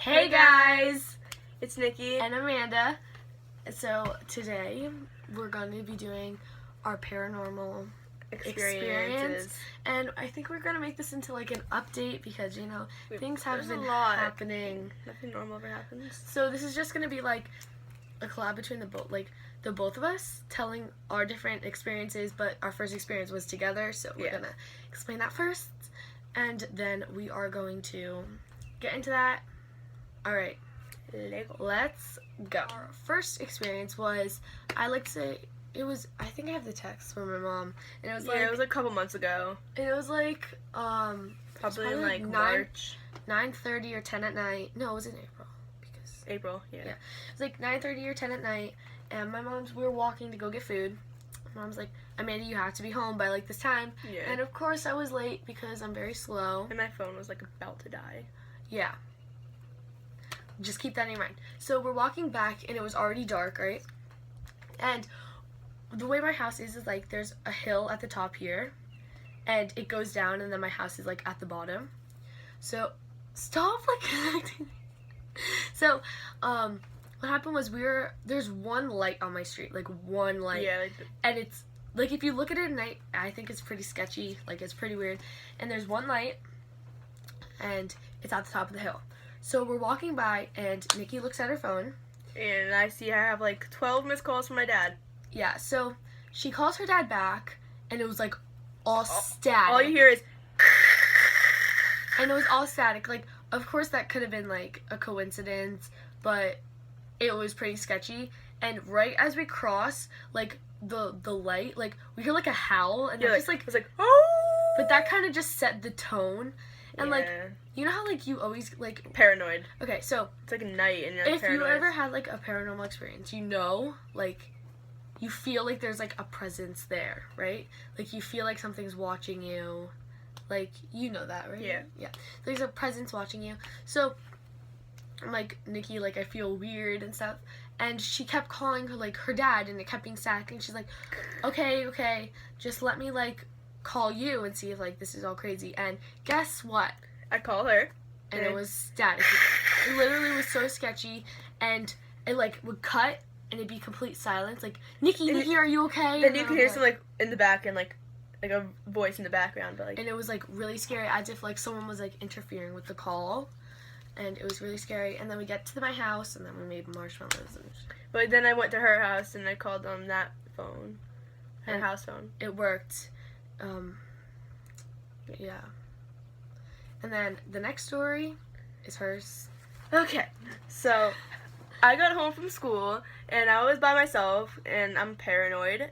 Hey guys! It's Nikki. And Amanda. So today we're going to be doing our paranormal experience. And I think we're going to make this into like an update because, you know, things have been happening. Nothing normal ever happens. So this is just going to be like a collab between the both of us telling our different experiences, but our first experience was together. So we're going to explain that first. And then we are going to get into that. All right, let's go. Our first experience was, I think I have the text from my mom, and it was it was like a couple months ago. And it was like, probably in like March. 9:30 or 10 at night. No, it was in April. April, yeah. It was like 9:30 or 10 at night, and we were walking to go get food. My mom's like, Amanda, you have to be home by like this time. Yeah. And of course I was late because I'm very slow. And my phone was like about to die. Yeah. Just keep that in mind. So we're walking back, and it was already dark, right? And the way my house is like there's a hill at the top here, and it goes down, and then my house is like at the bottom. So stop like acting. So what happened was there's one light on my street, like one light. Yeah. And it's like if you look at it at night, I think it's pretty sketchy. Like it's pretty weird. And there's one light, and it's at the top of the hill. So we're walking by, and Nikki looks at her phone. And I see I have like 12 missed calls from my dad. Yeah, so she calls her dad back, and it was like all static. All you hear is... And it was all static. Like, of course that could have been like a coincidence, but it was pretty sketchy. And right as we cross, like, the light, like, we hear like a howl, and yeah, just like... It was like, oh! But that kind of just set the tone. And, like, yeah. You know how, like, you always, like... Paranoid. Okay, so... It's like a night, and you're, like, if paranoid. you ever had, like, a paranormal experience, you know, like, you feel like there's, like, a presence there, right? Like, you feel like something's watching you. Like, you know that, right? Yeah. Yeah. There's a presence watching you. So, I'm like, Nikki, like, I feel weird and stuff. And she kept calling her, like, her dad, and it kept being static. And she's like, okay, just let me, like... call you and see if like this is all crazy. And guess what? I call her and it was static. It literally was so sketchy, and it like would cut and it'd be complete silence, like, Nikki, are you okay? Then you could hear some like in the back and like a voice in the background, but like, and it was like really scary, as if like someone was like interfering with the call, and it was really scary. And then we get to my house, and then we made marshmallows but then I went to her house and I called on that phone, her house phone. It worked. Yeah. And then the next story is hers. Okay, so I got home from school and I was by myself and I'm paranoid.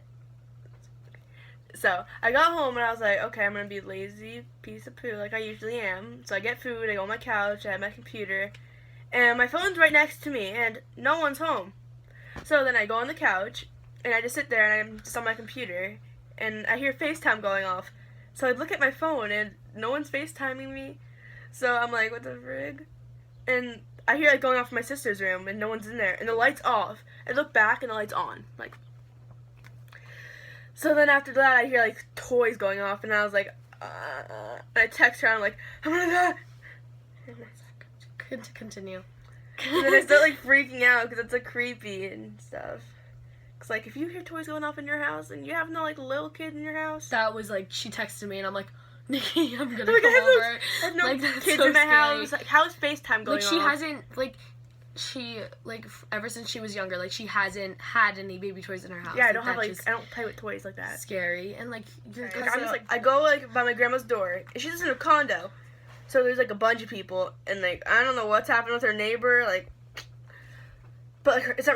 So I got home and I was like, okay, I'm gonna be a lazy piece of poo like I usually am. So I get food, I go on my couch, I have my computer, and my phone's right next to me and no one's home. So then I go on the couch and I just sit there and I'm just on my computer. And I hear FaceTime going off. So I look at my phone, and no one's FaceTiming me. So I'm like, what the frig? And I hear it going off in my sister's room, and no one's in there. And the light's off. I look back, and the light's on. Like, so then after that, I hear, like, toys going off. And I was like, and I text her, and I'm like, I'm gonna die. And I was like, continue. And then I start, like, freaking out, because it's, like, creepy and stuff. Cause like if you hear toys going off in your house and you have no like little kid in your house. That was like she texted me and I'm like, Nikki, I'm gonna come over. I have no like, kids in my house. Like how's FaceTime going? Like she hasn't ever since she was younger, like she hasn't had any baby toys in her house. Yeah, I don't have like I don't play with toys like that. Scary. And like you're I'm just like I go like by my grandma's door and she's just in a condo, so there's like a bunch of people and like I don't know what's happened with her neighbor, like, but like it's not